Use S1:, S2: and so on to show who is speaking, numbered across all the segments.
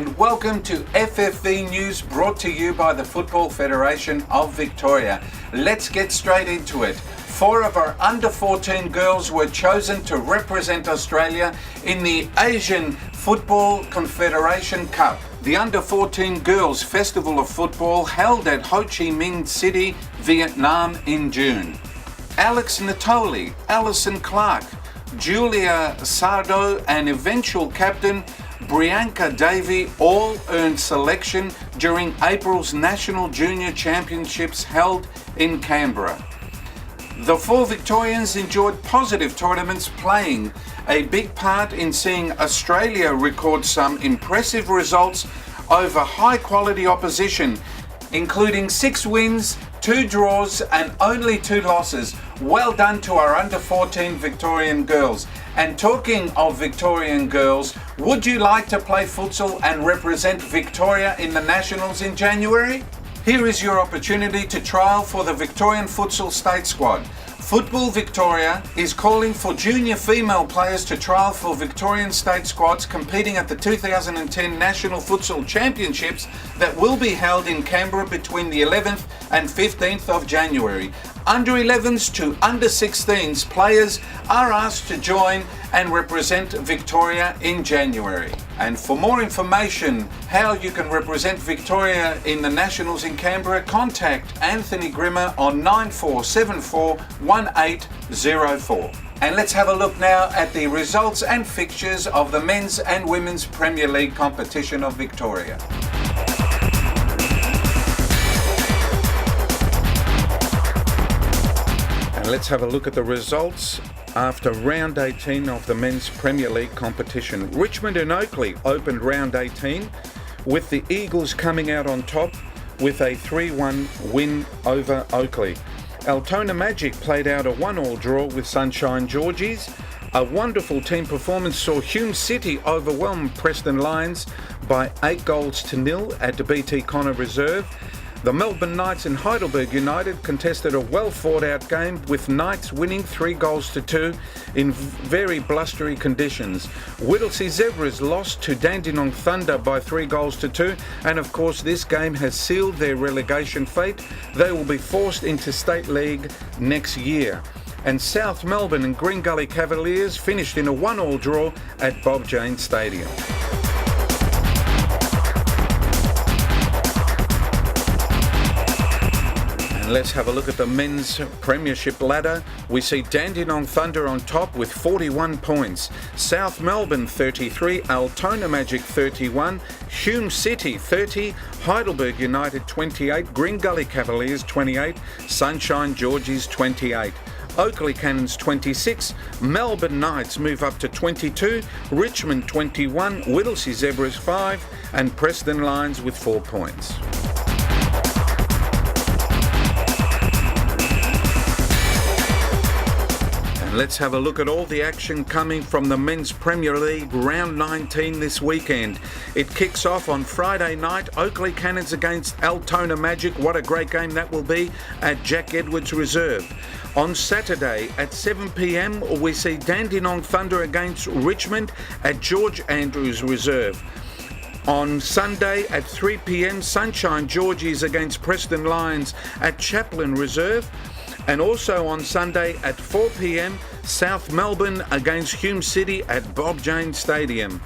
S1: and welcome to FFV News, brought to you by the Football Federation of Victoria. Let's get straight into it. 4 of our under-14 girls were chosen to represent Australia in the Asian Football Confederation Cup, the Under-14 Girls Festival of Football held at Ho Chi Minh City, Vietnam in June. Alex Natoli, Alison Clark, Julia Sardo and eventual captain Brianka Davey all earned selection during April's National Junior Championships held in Canberra. The 4 Victorians enjoyed positive tournaments, playing a big part in seeing Australia record some impressive results over high-quality opposition, including 6 wins, 2 draws and only 2 losses. Well done to our under-14 Victorian girls. And talking of Victorian girls, would you like to play futsal and represent Victoria in the Nationals in January? Here is your opportunity to trial for the Victorian Futsal State Squad. Football Victoria is calling for junior female players to trial for Victorian state squads competing at the 2010 National Futsal Championships that will be held in Canberra between the 11th and 15th of January. Under 11s to under 16s players are asked to join and represent Victoria in January. And for more information how you can represent Victoria in the Nationals in Canberra, contact Anthony Grimmer on 9474 1804. And let's have a look now at the results and fixtures of the Men's and Women's Premier League competition of Victoria. And let's have a look at the results after round 18 of the Men's Premier League competition. Richmond and Oakley opened round 18 with the Eagles coming out on top with a 3-1 win over Oakley. Altona Magic played out a 1-1 draw with Sunshine Georgies. A wonderful team performance saw Hume City overwhelm Preston Lions by 8-0 at the BT Connor Reserve. The Melbourne Knights and Heidelberg United contested a well-fought-out game, with Knights winning 3-2 in very blustery conditions. Whittlesea Zebras lost to Dandenong Thunder by 3-2, and of course this game has sealed their relegation fate. They will be forced into State League next year. And South Melbourne and Green Gully Cavaliers finished in a 1-1 draw at Bob Jane Stadium. Let's have a look at the men's premiership ladder. We see Dandenong Thunder on top with 41 points. South Melbourne 33, Altona Magic 31, Hume City 30, Heidelberg United 28, Green Gully Cavaliers 28, Sunshine Georgies 28. Oakley Cannons 26, Melbourne Knights move up to 22, Richmond 21, Whittlesea Zebras 5 and Preston Lions with 4 points. Let's have a look at all the action coming from the Men's Premier League Round 19 this weekend. It kicks off on Friday night, Oakley Cannons against Altona Magic. What a great game that will be at Jack Edwards Reserve. On Saturday at 7 p.m, we see Dandenong Thunder against Richmond at George Andrews Reserve. On Sunday at 3 p.m, Sunshine Georgies against Preston Lions at Chaplin Reserve. And also on Sunday at 4 p.m, South Melbourne against Hume City at Bob Jane Stadium.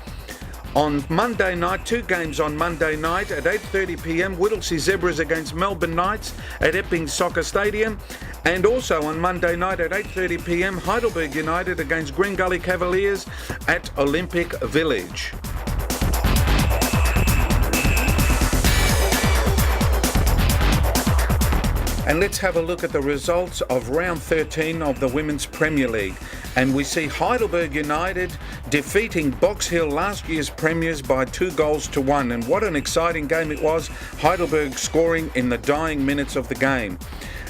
S1: On Monday night, 2 games on Monday night at 8:30 p.m, Whittlesea Zebras against Melbourne Knights at Epping Soccer Stadium. And also on Monday night at 8:30 p.m, Heidelberg United against Green Gully Cavaliers at Olympic Village. And let's have a look at the results of round 13 of the Women's Premier League. And we see Heidelberg United defeating Box Hill, last year's premiers, by 2-1. And what an exciting game it was, Heidelberg scoring in the dying minutes of the game.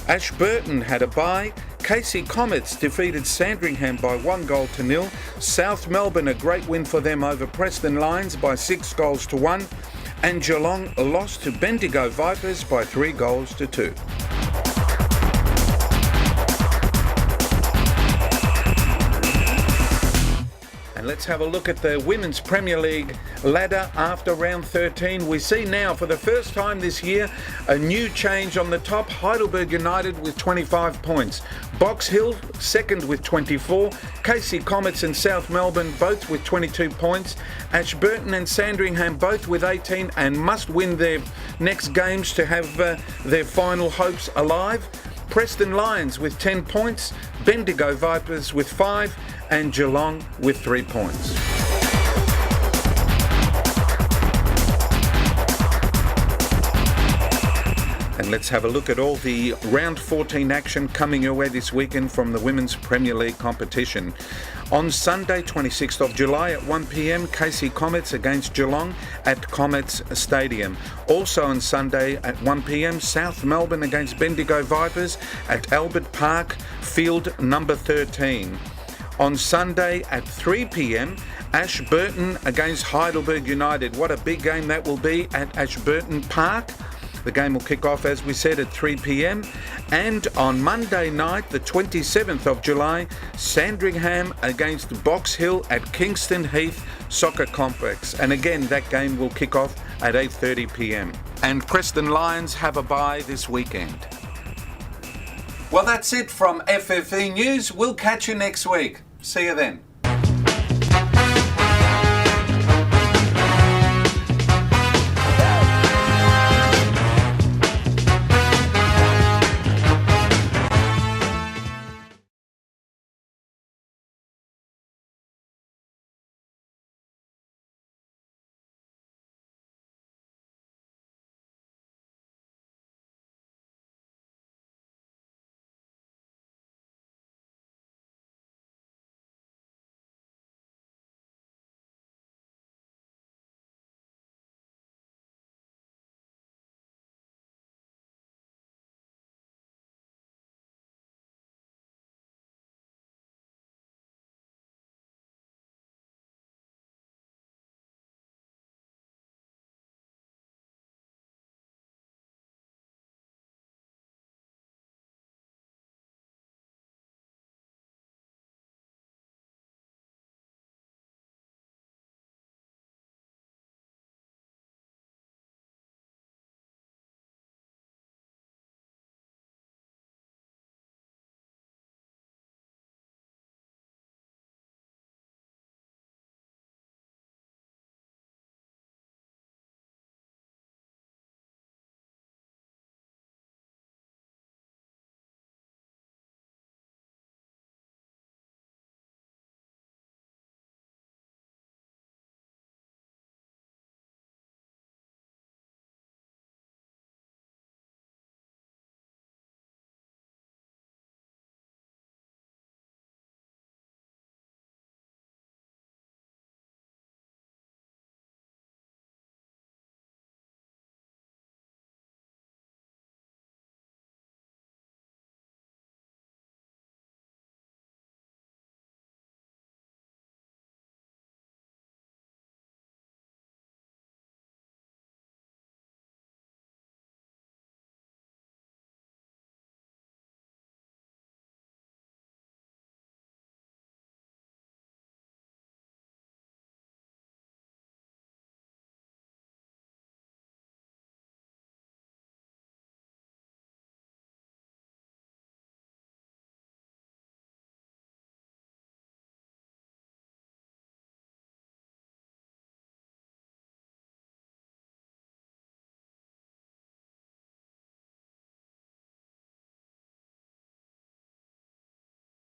S1: Ashburton had a bye. Casey Comets defeated Sandringham by 1-0. South Melbourne, a great win for them over Preston Lions by 6-1. And Geelong lost to Bendigo Vipers by 3-2. let's have a look at the Women's Premier League ladder after round 13. We see now for the first time this year a new change on the top. Heidelberg United with 25 points. Box Hill second with 24. Casey Comets and South Melbourne both with 22 points. Ashburton and Sandringham both with 18 and must win their next games to have their final hopes alive. Preston Lions with 10 points, Bendigo Vipers with 5 and Geelong with 3 points. And let's have a look at all the round 14 action coming your way this weekend from the Women's Premier League competition. On Sunday, 26th of July at 1 p.m, Casey Comets against Geelong at Comets Stadium. Also on Sunday at 1 p.m, South Melbourne against Bendigo Vipers at Albert Park, field number 13. On Sunday at 3 p.m, Ashburton against Heidelberg United. What a big game that will be at Ashburton Park. The game will kick off, as we said, at 3 p.m. And on Monday night, the 27th of July, Sandringham against Box Hill at Kingston Heath Soccer Complex. And again, that game will kick off at 8:30 p.m. And Preston Lions have a bye this weekend. Well, that's it from FFV News. We'll catch you next week. See you then.